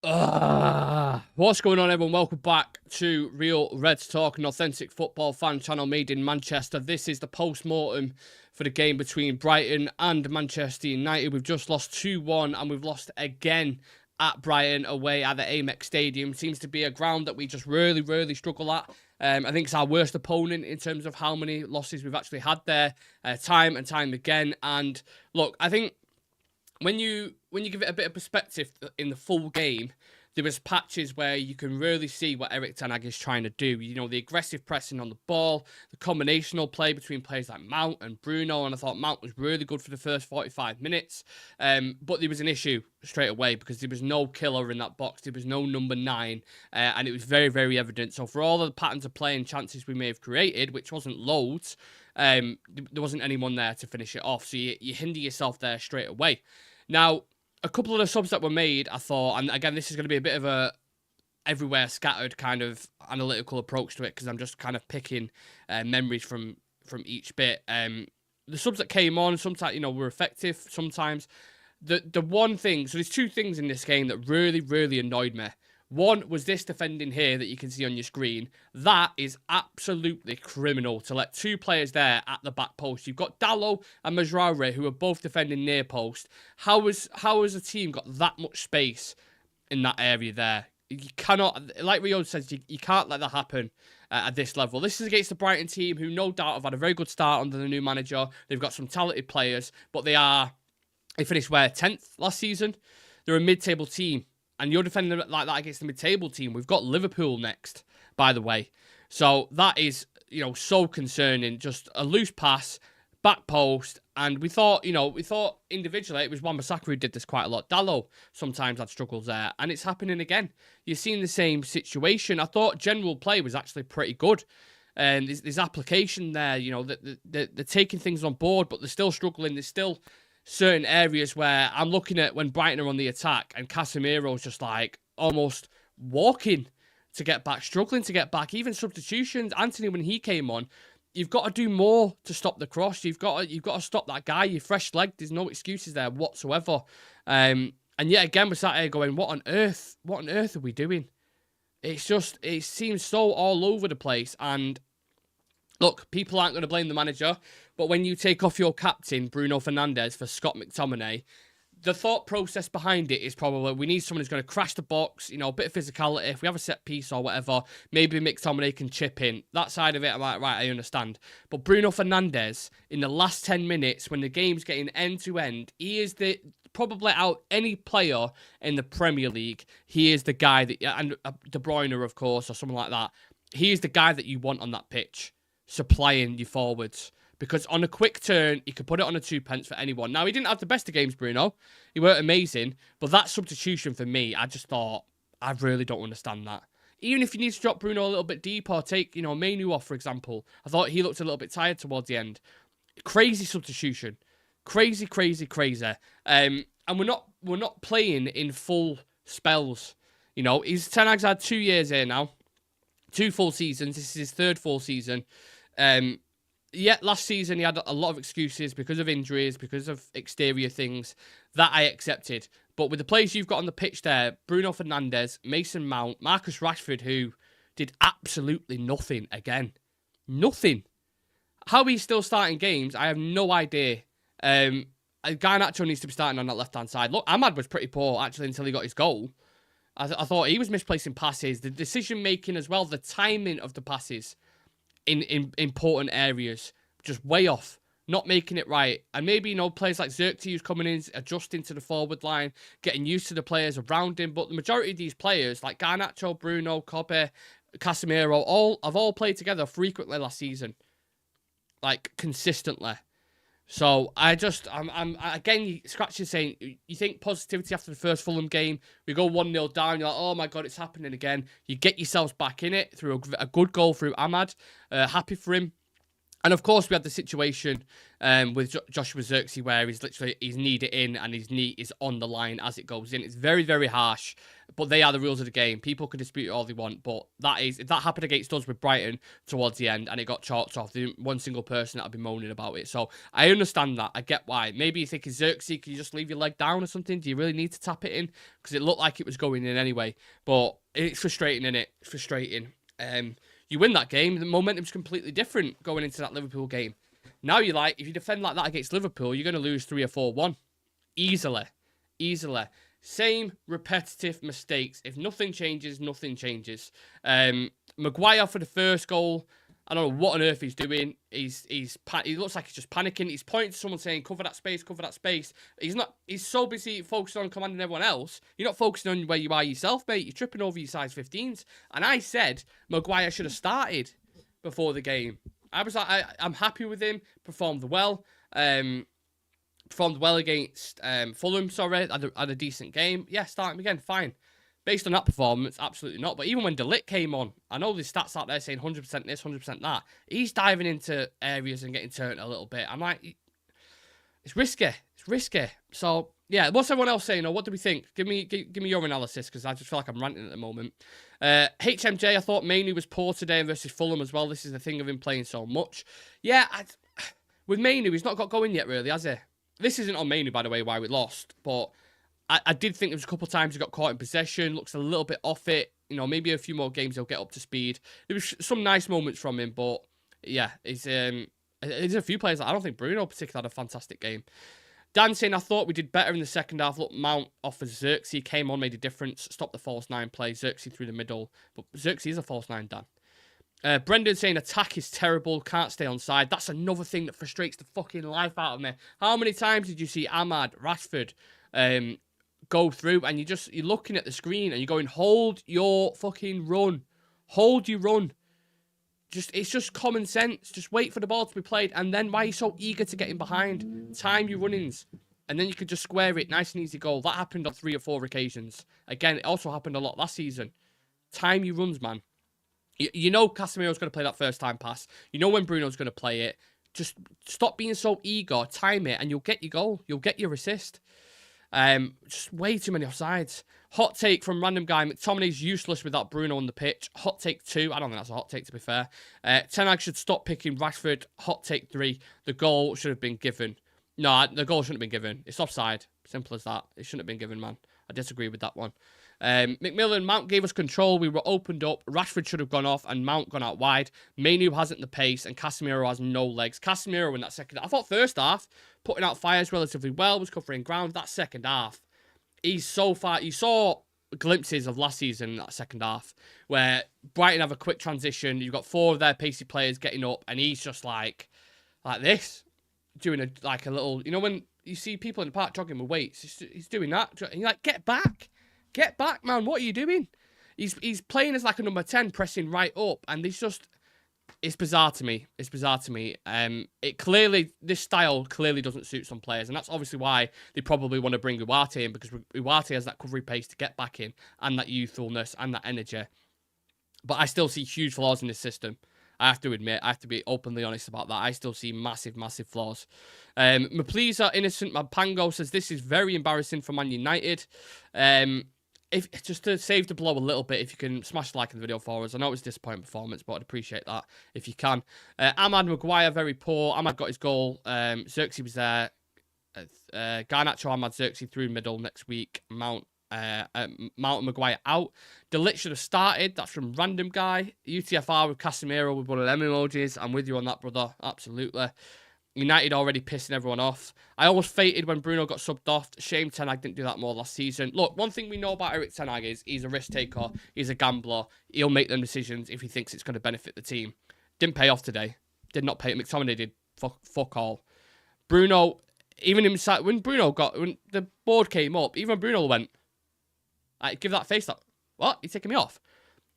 What's going on, everyone? Welcome back to Real Reds Talk, an authentic football fan channel made in Manchester. This is the post-mortem for the game between Brighton and Manchester United. We've just lost 2-1 and we've lost again at Brighton away at the Amex Stadium. Seems to be a ground that we just really struggle at. I think it's our worst opponent in terms of how many losses we've actually had there, time and time again. And look, I think when you give it a bit of perspective in the full game, there was patches where you can really see what Erik ten Hag is trying to do. You know, the aggressive pressing on the ball, the combinational play between players like Mount and Bruno, and I thought Mount was really good for the first 45 minutes. But there was an issue straight away because there was no killer in that box. There was no number 9, and it was very evident. So for all the patterns of play and chances we may have created, which wasn't loads, there wasn't anyone there to finish it off. So you hinder yourself there straight away. Now, a couple of the subs that were made, I thought, and again, this is going to be a bit of a everywhere scattered kind of analytical approach to it because I'm just kind of picking memories from each bit. The subs that came on, sometimes, were effective. Sometimes the one thing, so there's two things in this game that really annoyed me. One was this defending here that you can see on your screen. That is absolutely criminal to let two players there at the back post. You've got Dalot and Mazraoui who are both defending near post. How has a team got that much space in that area there? You cannot, like Rio says, you can't let that happen at this level. This is against the Brighton team who no doubt have had a very good start under the new manager. They've got some talented players, but they finished where, 10th last season? They're a mid-table team. And you're defending like that against the mid-table team. We've got Liverpool next, by the way. So that is, so concerning. Just a loose pass, back post. And we thought individually it was Wan-Bissaka who did this quite a lot. Dalot sometimes had struggles there. And it's happening again. You're seeing the same situation. I thought general play was actually pretty good. And there's application there, they're taking things on board, but they're still struggling. There's still certain areas where I'm looking at when Brighton are on the attack and Casemiro's just like almost walking to get back, struggling to get back. Even substitutions, Anthony, when he came on, you've got to do more to stop the cross. You've got to stop that guy. You're fresh legged. There's no excuses there whatsoever. And yet again, we're sat here going, what on earth are we doing? It seems so all over the place. And look, people aren't going to blame the manager, but when you take off your captain, Bruno Fernandes, for Scott McTominay, the thought process behind it is probably we need someone who's going to crash the box, a bit of physicality. If we have a set piece or whatever, maybe McTominay can chip in. That side of it, I'm like, right, I understand. But Bruno Fernandes, in the last 10 minutes, when the game's getting end to end, he is probably out any player in the Premier League. He is the guy that, and De Bruyne, of course, or something like that. He is the guy that you want on that pitch, supplying your forwards. Because on a quick turn, he could put it on a 2 pence for anyone. Now, he didn't have the best of games, Bruno. He weren't amazing. But that substitution for me, I just thought, I really don't understand that. Even if you need to drop Bruno a little bit deep or take, Mainu off, for example. I thought he looked a little bit tired towards the end. Crazy substitution. Crazy. And we're not playing in full spells. Ten Hag's had 2 years here now. 2 full seasons. This is his 3rd full season. Last season he had a lot of excuses because of injuries, because of exterior things. That I accepted. But with the players you've got on the pitch there, Bruno Fernandes, Mason Mount, Marcus Rashford, who did absolutely nothing again. Nothing. How he's still starting games, I have no idea. Garnacho needs to be starting on that left-hand side. Look, Ahmad was pretty poor, actually, until he got his goal. I thought he was misplacing passes. The decision-making as well, the timing of the passes in important areas, just way off, not making it right. And maybe, players like Xerxes who's coming in, adjusting to the forward line, getting used to the players around him. But the majority of these players, like Garnacho, Bruno, Kobe, Casemiro, have all played together frequently last season. Like, consistently. So, I'm again, you scratch your saying, you think positivity after the first Fulham game, we go 1-0 down, you're like, oh my God, it's happening again. You get yourselves back in it through a good goal through Ahmad. Happy for him. And of course, we had the situation with Joshua Zirkzee where he's kneed it in and his knee is on the line as it goes in. It's very, very harsh, but they are the rules of the game. People can dispute it all they want, but if that happened against us with Brighton towards the end and it got chalked off, there wasn't one single person that'd be moaning about it. So I understand that. I get why. Maybe you're thinking, Zirkzee, can you just leave your leg down or something? Do you really need to tap it in? Because it looked like it was going in anyway. But it's frustrating, innit? It's frustrating. You win that game, the momentum's completely different going into that Liverpool game. Now you're like, if you defend like that against Liverpool, you're going to lose 3 or 4-1. Easily. Easily. Same repetitive mistakes. If nothing changes, nothing changes. Maguire for the first goal, I don't know what on earth he's doing. He looks like he's just panicking. He's pointing to someone saying, cover that space, cover that space. He's so busy focused on commanding everyone else. You're not focusing on where you are yourself, mate. You're tripping over your size 15s. And I said Maguire should have started before the game. I was like, I'm happy with him. Performed well. Performed well against Fulham, sorry. Had a decent game. Yeah, start him again, fine. Based on that performance, absolutely not. But even when De Ligt came on, I know there's stats out there saying 100% this, 100% that. He's diving into areas and getting turned a little bit. I'm like, it's risky. It's risky. So, yeah, what's everyone else saying? Or what do we think? Give me your analysis, because I just feel like I'm ranting at the moment. HMJ, I thought Mainoo was poor today versus Fulham as well. This is the thing of him playing so much. Yeah, with Mainoo, he's not got going yet, really, has he? This isn't on Mainoo, by the way, why we lost, but I did think there was a couple of times he got caught in possession, looks a little bit off it. You know, maybe a few more games he'll get up to speed. There was some nice moments from him, but yeah, there's a few players. I don't think Bruno particularly had a fantastic game. Dan saying, I thought we did better in the second half. Look, Mount offers Zirkzee, came on, made a difference, stopped the false 9 play, Zirkzee through the middle. But Zirkzee is a false 9, Dan. Brendan saying, attack is terrible, can't stay on side. That's another thing that frustrates the fucking life out of me. How many times did you see Ahmad, Rashford, go through and you're looking at the screen and you're going, hold your fucking run. Hold your run. It's just common sense. Just wait for the ball to be played, and then why are you so eager to get in behind? Time your run-ins, and then you could just square it. Nice and easy goal. That happened on 3 or 4 occasions. Again, it also happened a lot last season. Time your runs, man. You know Casemiro's going to play that first time pass. You know when Bruno's going to play it. Just stop being so eager. Time it, and you'll get your goal. You'll get your assist. Just way too many offsides. Hot take from random guy. McTominay's useless without Bruno on the pitch. Hot take 2. I don't think that's a hot take, to be fair. Ten Hag should stop picking Rashford. Hot take 3. The goal should have been given. No, the goal shouldn't have been given. It's offside. Simple as that. It shouldn't have been given, man. I disagree with that one. McMillan, Mount gave us control. We were opened up. Rashford should have gone off and Mount gone out wide. Mainoo hasn't the pace and Casemiro has no legs. Casemiro in that second half, I thought first half, putting out fires relatively well, was covering ground. That second half, he's so far. You saw glimpses of last season in that second half where Brighton have a quick transition. You've got 4 of their pacey players getting up and he's just like this, doing a little, you know, when you see people in the park jogging with weights, he's doing that. And you're like, get back. Get back, man. What are you doing? He's playing as like a number 10, pressing right up. And it's bizarre to me. It's bizarre to me. This style clearly doesn't suit some players. And that's obviously why they probably want to bring Ugarte in, because Ugarte has that recovery pace to get back in and that youthfulness and that energy. But I still see huge flaws in this system. I have to admit, I have to be openly honest about that. I still see massive, massive flaws. Maplisa Innocent Mapango says, this is very embarrassing for Man United. If just to save the blow a little bit, if you can smash the like in the video for us. I know it was a disappointing performance, but I'd appreciate that if you can. Ahmad Maguire, very poor. Ahmad got his goal. Zirkzee was there. Garnacho, Ahmad, Zirkzee through middle next week. Mount and Maguire out. De Ligt should have started. That's from random guy. UTFR with Casemiro with one of them emojis. I'm with you on that, brother. Absolutely. United already pissing everyone off. I almost fainted when Bruno got subbed off. Shame Ten Hag didn't do that more last season. Look, one thing we know about Erik Ten Hag is he's a risk taker. He's a gambler. He'll make them decisions if he thinks it's going to benefit the team. Didn't pay off today. Did not pay. McTominay did. Fuck all. Bruno, even himself, when the board came up, even Bruno went, give that face up. What? You're taking me off?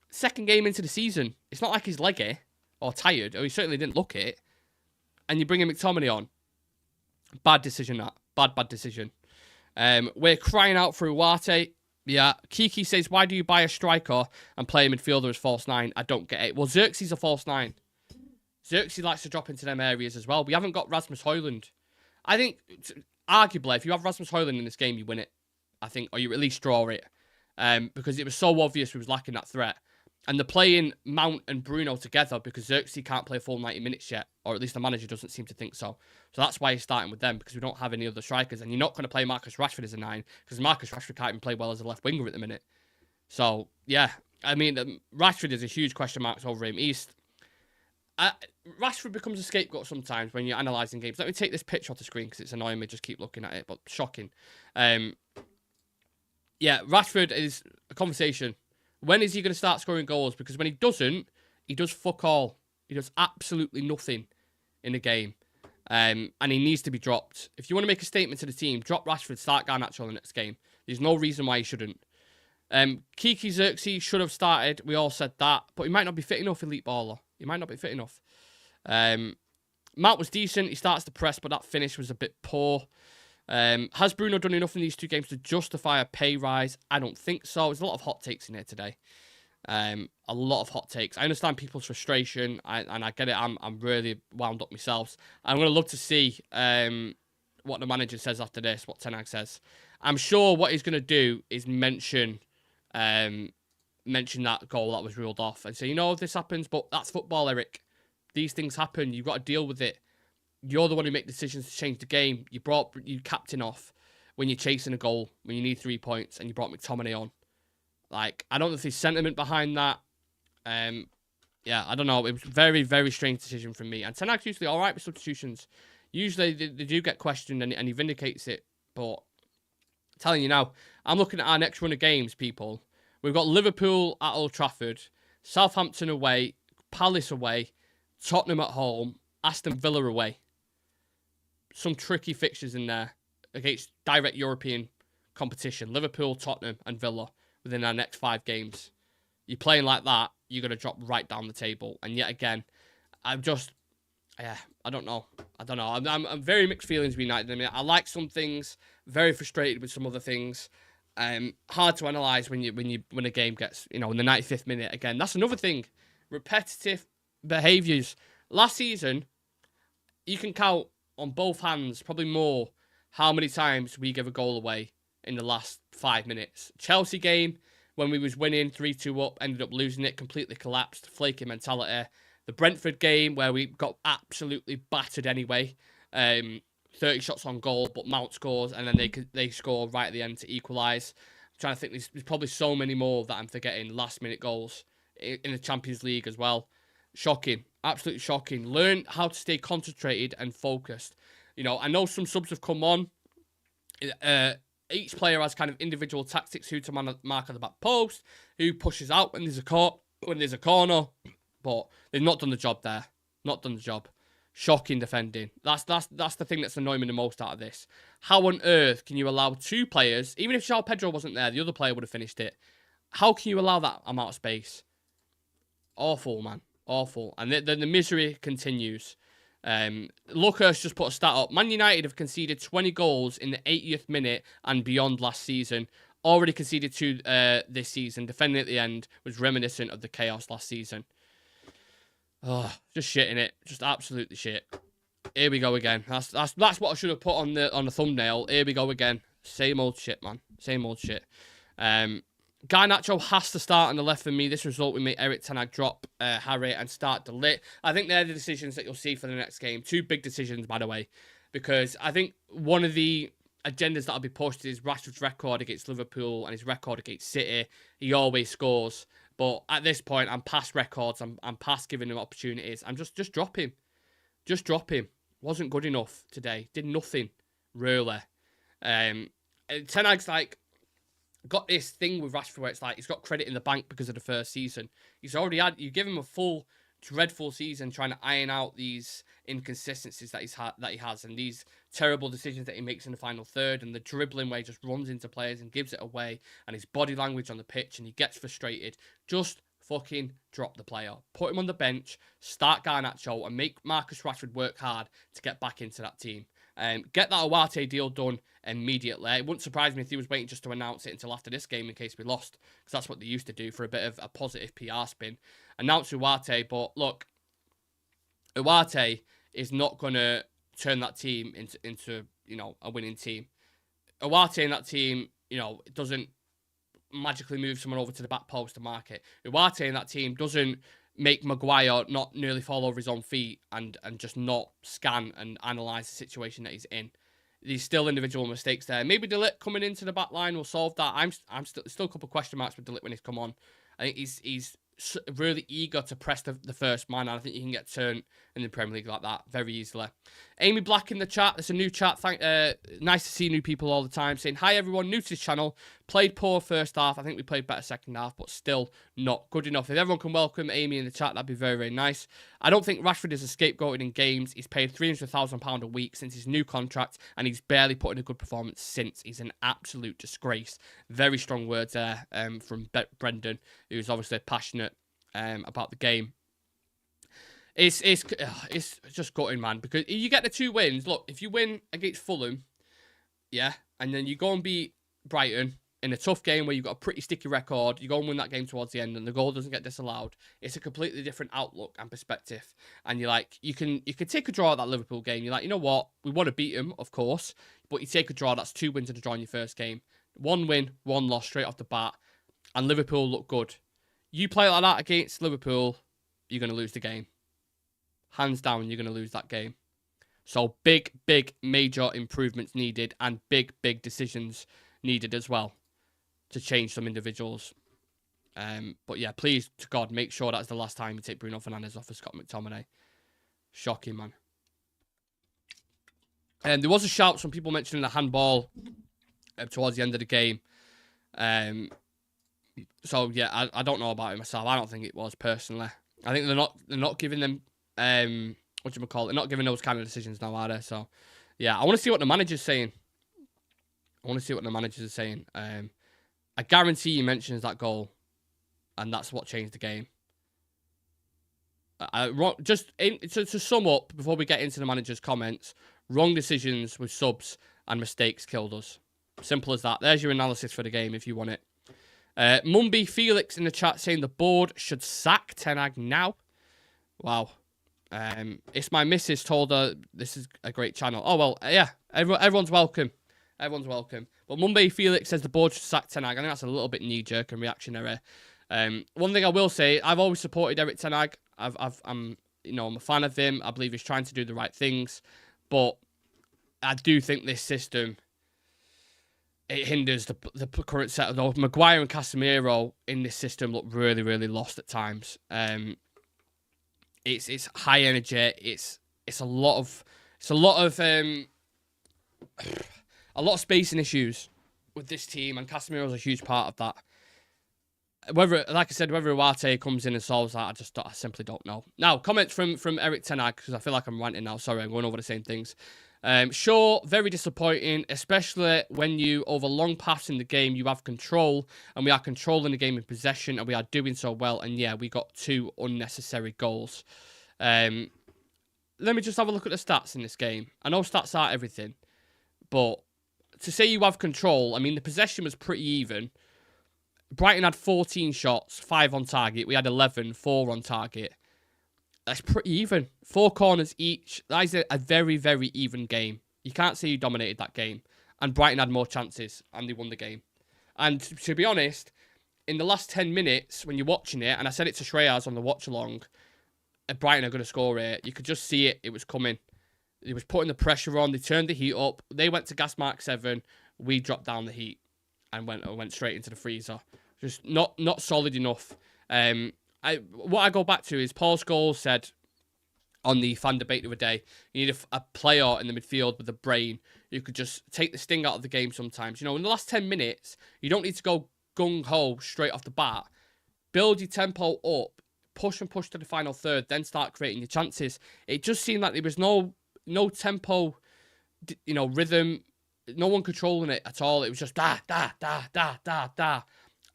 Second game into the season. It's not like he's leggy or tired, or he certainly didn't look it. And you're bringing McTominay on. Bad decision, that. Bad decision. We're crying out for Ugarte. Yeah. Kiki says, why do you buy a striker and play a midfielder as false 9? I don't get it. Well, Zirkzee's a false 9. Xerxes likes to drop into them areas as well. We haven't got Rasmus Højlund. I think, arguably, if you have Rasmus Højlund in this game, you win it. I think, or you at least draw it. Because it was so obvious we was lacking that threat. And they're playing Mount and Bruno together because Xerxes can't play a full 90 minutes yet. Or at least the manager doesn't seem to think so. So that's why he's starting with them, because we don't have any other strikers. And you're not going to play Marcus Rashford as a 9, because Marcus Rashford can't even play well as a left winger at the minute. So, yeah. I mean, Rashford is a huge question mark over him. Rashford becomes a scapegoat sometimes when you're analysing games. Let me take this picture off the screen because it's annoying me. Just keep looking at it, but shocking. Yeah, Rashford is a conversation. When is he going to start scoring goals? Because when he doesn't, he does fuck all. He does absolutely nothing in the game. And he needs to be dropped. If you want to make a statement to the team, drop Rashford, start Garnacho in the next game. There's no reason why he shouldn't. Kiki Xerxes should have started. We all said that. But he might not be fit enough, elite baller. He might not be fit enough. Matt was decent. He starts to press, but that finish was a bit poor. Has Bruno done enough in these 2 games to justify a pay rise? I don't think so. There's a lot of hot takes in here today. A lot of hot takes. I understand people's frustration, and I get it. I'm really wound up myself. I'm going to love to see what the manager says after this, what Ten Hag says. I'm sure what he's going to do is mention that goal that was ruled off and say, you know, this happens, but that's football, Eric. These things happen. You've got to deal with it. You're the one who make decisions to change the game. You brought your captain off when you're chasing a goal, when you need 3 points, and you brought McTominay on. Like, I don't know if there's sentiment behind that. Yeah, I don't know. It was a very, very strange decision from me. And Ten Hag's usually all right with substitutions. Usually they do get questioned and he vindicates it. But I'm telling you now, I'm looking at our next run of games, people. We've got Liverpool at Old Trafford, Southampton away, Palace away, Tottenham at home, Aston Villa away. Some tricky fixtures in there against direct European competition. Liverpool, Tottenham and Villa within our next 5 games. You're playing like that, you're going to drop right down the table. And yet again, I don't know. I'm very mixed feelings with United. I mean, I like some things, very frustrated with some other things. Hard to analyse when a game gets, in the 95th minute again. That's another thing. Repetitive behaviours. Last season, you can count on both hands, probably more, how many times we gave a goal away in the last 5 minutes. Chelsea game, when we was winning 3-2 up, ended up losing it, completely collapsed, flaky mentality. The Brentford game, where we got absolutely battered anyway. 30 shots on goal, but Mount scores, and then they score right at the end to equalise. I'm trying to think, there's probably so many more that I'm forgetting, last-minute goals in the Champions League as well. Shocking. Absolutely shocking. Learn how to stay concentrated and focused. I know some subs have come on. Each player has kind of individual tactics, who to mark at the back post, who pushes out when there's a corner. But they've not done the job there. Not done the job. Shocking defending. That's the thing that's annoying me the most out of this. How on earth can you allow 2 players, even if João Pedro wasn't there, the other player would have finished it. How can you allow that amount of space? Awful, man. Awful. And the misery continues. Lucas just put a stat up. Man United have conceded 20 goals in the 80th minute and beyond last season. Already conceded 2 this season. Defending at the end was reminiscent of the chaos last season. Oh, just shit in it. Just absolutely shit. Here we go again. That's what I should have put on the thumbnail. Here we go again. Same old shit, man. Same old shit. Garnacho has to start on the left for me. This result will make Eric Ten Hag drop Harry and start De Ligt. I think they're the decisions that you'll see for the next game. 2 big decisions, by the way. Because I think one of the agendas that'll be pushed is Rashford's record against Liverpool and his record against City. He always scores. But at this point, I'm past records. I'm past giving him opportunities. I'm just drop him. Just drop him. Wasn't good enough today. Did nothing, really. Ten Hag's got this thing with Rashford where it's like he's got credit in the bank because of the first season. He's already had, you give him a full, dreadful season trying to iron out these inconsistencies that he has and these terrible decisions that he makes in the final third and the dribbling where he just runs into players and gives it away and his body language on the pitch and he gets frustrated. Just fucking drop the player. Put him on the bench, start Garnacho and make Marcus Rashford work hard to get back into that team. Get that Awate deal done immediately. It wouldn't surprise me if he was waiting just to announce it until after this game in case we lost, because that's what they used to do for a bit of a positive PR spin. Announce Awate, but look, Ugarte is not going to turn that team into a winning team. Ugarte in that team, it doesn't magically move someone over to the back post to mark it. Ugarte in that team doesn't make Maguire not nearly fall over his own feet and just not scan and analyse the situation that he's in. There's still individual mistakes there. Maybe De Ligt coming into the back line will solve that. I'm still a couple of question marks with De Ligt when he's come on. I think he's really eager to press the first man, and I think you can get turned in the Premier League like that very easily. Amy Black in the chat. It's a new chat. Nice to see new people all the time. Saying, hi everyone, new to this channel. Played poor first half. I think we played better second half, but still not good enough. If everyone can welcome Amy in the chat, that'd be very, very nice. I don't think Rashford is a scapegoated in games. He's paid £300,000 a week since his new contract, and he's barely put in a good performance since. He's an absolute disgrace. Very strong words there from Brendan, who's obviously passionate about the game. It's just gutting, man, because you get the 2 wins. Look, if you win against Fulham, yeah, and then you go and beat Brighton in a tough game where you've got a pretty sticky record, you go and win that game towards the end and the goal doesn't get disallowed, it's a completely different outlook and perspective. And you're like, you can take a draw at that Liverpool game. You're like, you know what? We want to beat them, of course, but you take a draw, that's 2 wins and a draw in your first game. 1 win, 1 loss straight off the bat, and Liverpool look good. You play like that against Liverpool, you're going to lose the game. Hands down, you're going to lose that game. So big, major improvements needed and big decisions needed as well to change some individuals. But yeah, please, to God, make sure that's the last time you take Bruno Fernandes off for Scott McTominay. Shocking, man. And there was a shout, some people mentioning the handball towards the end of the game. So yeah, I don't know about it myself. I don't think it was, personally. I think they're not giving them they're not giving those kind of decisions now, are they? So yeah, I want to see what the manager's saying. I guarantee he mentions that goal, and that's what changed the game. To sum up, before we get into the manager's comments, wrong decisions with subs and mistakes killed us. Simple as that. There's your analysis for the game if you want it. Mumby Felix in the chat saying the board should sack Ten Hag now. Wow. It's my missus told her this is a great channel. Oh, well, yeah. Everyone's welcome. Everyone's welcome. But Mumby Felix says the board should sack Ten Hag. I think that's a little bit knee-jerk and reactionary. One thing I will say, I've always supported Eric Ten Hag. I'm a fan of him. I believe he's trying to do the right things. But I do think this system, it hinders the current set of those. Maguire and Casemiro in this system look really, really lost at times. It's high energy. It's a lot of spacing issues with this team, and Casemiro's a huge part of that. Whether Ugarte comes in and solves that, I simply don't know. Now, comments from Eric Ten Hag, because I feel like I'm ranting now. Sorry, I'm going over the same things. Sure, very disappointing, especially when you, over long paths in the game, you have control, and we are controlling the game in possession, and we are doing so well, and yeah, we got 2 unnecessary goals. Let me just have a look at the stats in this game. I know stats aren't everything, but to say you have control, I mean, the possession was pretty even. Brighton had 14 shots, 5 on target. We had 11, 4 on target. That's pretty even. 4 corners each. That is a very, very even game. You can't say you dominated that game. And Brighton had more chances, and they won the game. And to be honest, in the last 10 minutes, when you're watching it, and I said it to Shreyas on the watch-along, Brighton are going to score it. You could just see it. It was coming. It was putting the pressure on. They turned the heat up. They went to gas mark 7. We dropped down the heat and went straight into the freezer. Just not solid enough. What I go back to is Paul Scholes said on the fan debate the other day, you need a player in the midfield with a brain who could just take the sting out of the game sometimes. In the last 10 minutes, you don't need to go gung-ho straight off the bat. Build your tempo up, push to the final third, then start creating your chances. It just seemed like there was no tempo, rhythm, no one controlling it at all. It was just da.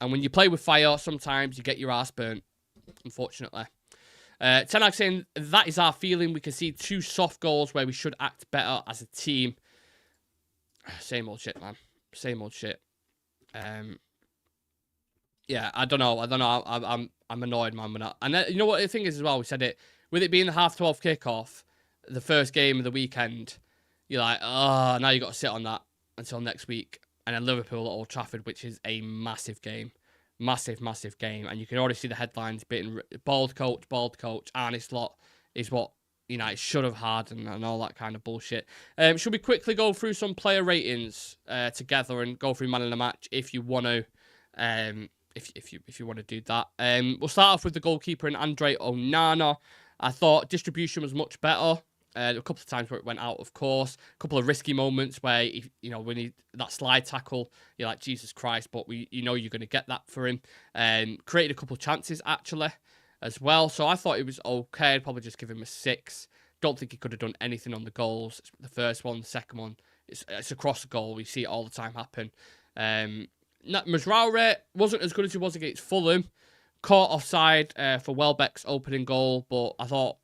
And when you play with fire, sometimes you get your ass burnt, unfortunately. Ten Hag saying, that is our feeling. We can see 2 soft goals where we should act better as a team. Same old shit, man. Same old shit. Yeah, I don't know. I'm annoyed, man, with that. And you know what the thing is as well? We said it. with it being the 12:30 kickoff, the first game of the weekend, you're like, oh, now you got to sit on that until next week. And then Liverpool at Old Trafford, which is a massive game. Massive, massive game. And you can already see the headlines being bald coach, Arne Slot is what United should have had and all that kind of bullshit. Should we quickly go through some player ratings together and go through man of the match if you want to if you want to do that. We'll start off with the goalkeeper in Andre Onana. I thought distribution was much better. A couple of times where it went out, of course. A couple of risky moments where, when that slide tackle, you're like, Jesus Christ, but you're going to get that for him. Created a couple of chances, actually, as well. So I thought it was okay. I'd probably just give him a 6. Don't think he could have done anything on the goals. The first one, the second one, it's across the goal. We see it all the time happen. Mazraoui wasn't as good as he was against Fulham. Caught offside for Welbeck's opening goal, but I thought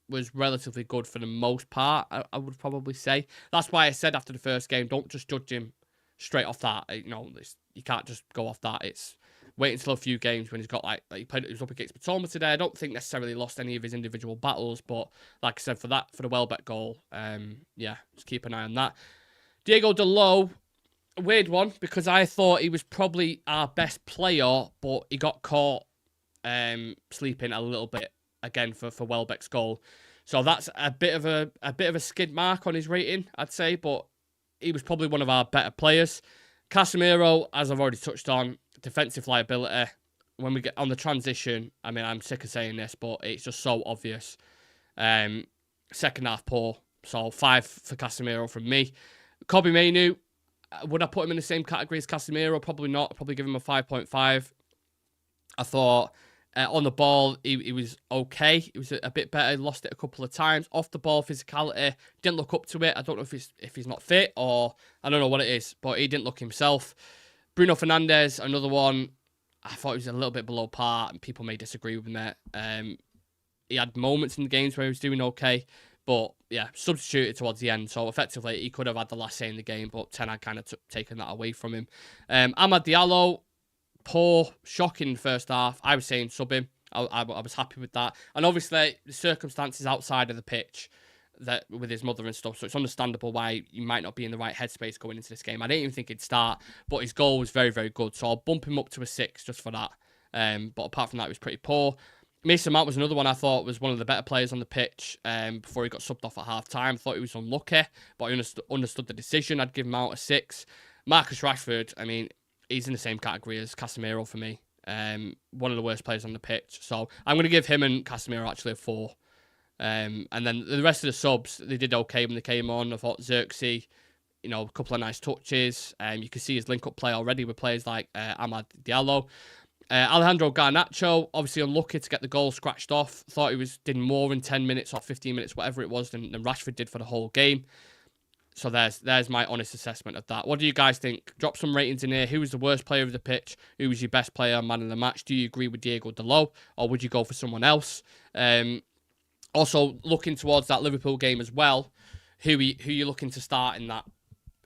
was relatively good for the most part, I would probably say. That's why I said after the first game, don't just judge him straight off that. You can't just go off that. It's wait until a few games when he's got, he was up against Matoma today. I don't think necessarily lost any of his individual battles, but like I said, for the Welbeck goal, just keep an eye on that. Diego Dalot, a weird one, because I thought he was probably our best player, but he got caught sleeping a little bit again for Welbeck's goal. So that's a bit of a skid mark on his rating, I'd say, but he was probably one of our better players. Casemiro, as I've already touched on, defensive liability. When we get on the transition, I mean, I'm sick of saying this, but it's just so obvious. Second half poor, so 5 for Casemiro from me. Kobbie Mainoo, would I put him in the same category as Casemiro? Probably not. I'd probably give him a 5.5. I thought on the ball, he was okay. He was a bit better. He lost it a couple of times. Off the ball, physicality, didn't look up to it. I don't know if he's not fit or I don't know what it is, but he didn't look himself. Bruno Fernandes, another one. I thought he was a little bit below par, and people may disagree with me. He had moments in the games where he was doing okay, but yeah, substituted towards the end. So effectively, he could have had the last say in the game, but Ten Hag kind of taken that away from him. Amad Diallo, poor, shocking first half. I was saying sub him. I was happy with that. And obviously, the circumstances outside of the pitch that with his mother and stuff, so it's understandable why you might not be in the right headspace going into this game. I didn't even think he'd start, but his goal was very, very good. So I'll bump him up to a 6 just for that. But apart from that, he was pretty poor. Mason Mount was another one I thought was one of the better players on the pitch before he got subbed off at half-time. I thought he was unlucky, but I understood the decision. I'd give him out a 6. Marcus Rashford, I mean, he's in the same category as Casemiro for me. One of the worst players on the pitch. So I'm going to give him and Casemiro actually a 4. And then the rest of the subs, they did okay when they came on. I thought Xerxes, a couple of nice touches. You can see his link-up play already with players like Amad Diallo. Alejandro Garnacho, obviously unlucky to get the goal scratched off. Thought he did more in 10 minutes or 15 minutes, whatever it was, than Rashford did for the whole game. So there's my honest assessment of that. What do you guys think? Drop some ratings in here. Who was the worst player of the pitch? Who was your best player, man of the match? Do you agree with Diego Dalot, or would you go for someone else? Also, looking towards that Liverpool game as well, who you looking to start in that?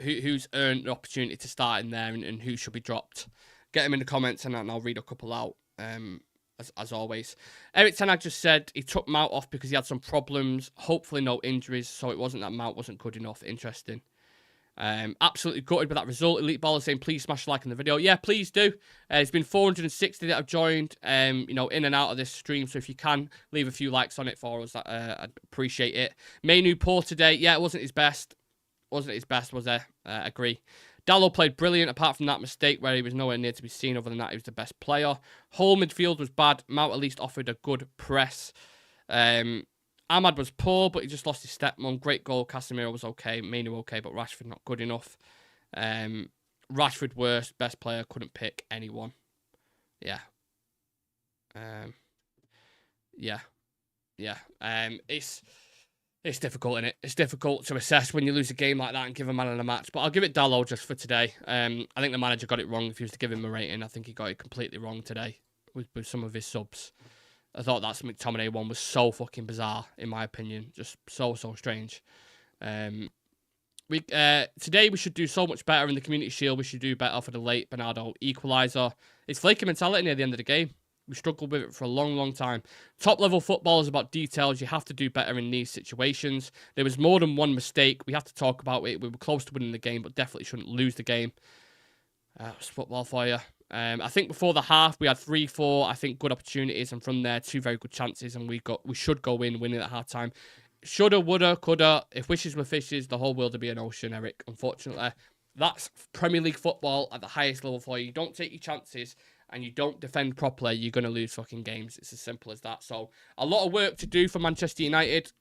Who's earned the opportunity to start in there, and who should be dropped? Get them in the comments, and I'll read a couple out, as always. Eric Ten Hag just said he took Mount off because he had some problems. Hopefully no injuries, so it wasn't that Mount wasn't good enough. Interesting. Absolutely gutted with that result. Elite Baller saying, please smash a like in the video. Yeah, please do. It's been 460 that have joined, in and out of this stream. So if you can, leave a few likes on it for us. I'd appreciate it. Mainoo poor today. Yeah, it wasn't his best. Wasn't his best, was there? Agree. Dallo played brilliant, apart from that mistake where he was nowhere near to be seen. Other than that, he was the best player. Whole midfield was bad. Mount at least offered a good press. Ahmad was poor, but he just lost his stepmom. Great goal. Casemiro was okay. Mainoo okay, but Rashford not good enough. Rashford worst. Best player. Couldn't pick anyone. Yeah. It's difficult, isn't it? It's difficult to assess when you lose a game like that and give a man of the match. But I'll give it Dallo just for today. I think the manager got it wrong if he was to give him a rating. I think he got it completely wrong today with some of his subs. I thought that McTominay one was so fucking bizarre, in my opinion. Just so strange. Today we should do so much better in the Community Shield. We should do better for the late Bernardo equaliser. It's flaky mentality near the end of the game. We struggled with it for a long, long time. Top level football is about details. You have to do better in these situations. There was more than one mistake. We have to talk about it. We were close to winning the game, but definitely shouldn't lose the game. It's football for you. I think before the half we had 3-4, I think, good opportunities, and from there 2 very good chances, and we should go winning at half time. Shoulda, woulda, coulda. If wishes were fishes, the whole world would be an ocean, Eric. Unfortunately, that's Premier League football at the highest level for you. You don't take your chances and you don't defend properly, you're going to lose fucking games. It's as simple as that. So a lot of work to do for Manchester United.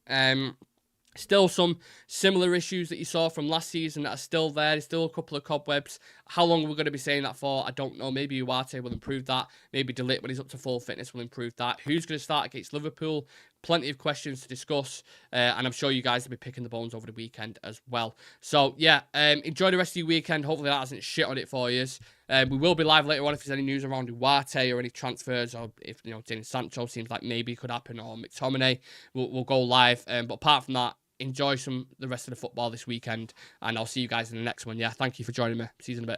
Still some similar issues that you saw from last season that are still there. There's still a couple of cobwebs. How long we're going to be saying that for, I don't know. Maybe Uarte will improve that. Maybe De Ligt, when he's up to full fitness, will improve that. Who's going to start against Liverpool? Plenty of questions to discuss. And I'm sure you guys will be picking the bones over the weekend as well. So, yeah, enjoy the rest of your weekend. Hopefully that hasn't shit on it for you. We will be live later on if there's any news around Uarte or any transfers, or if, Jadon Sancho seems like maybe could happen, or McTominay. We'll go live. But apart from that, enjoy the rest of the football this weekend, and I'll see you guys in the next one. Yeah, thank you for joining me. See you in a bit.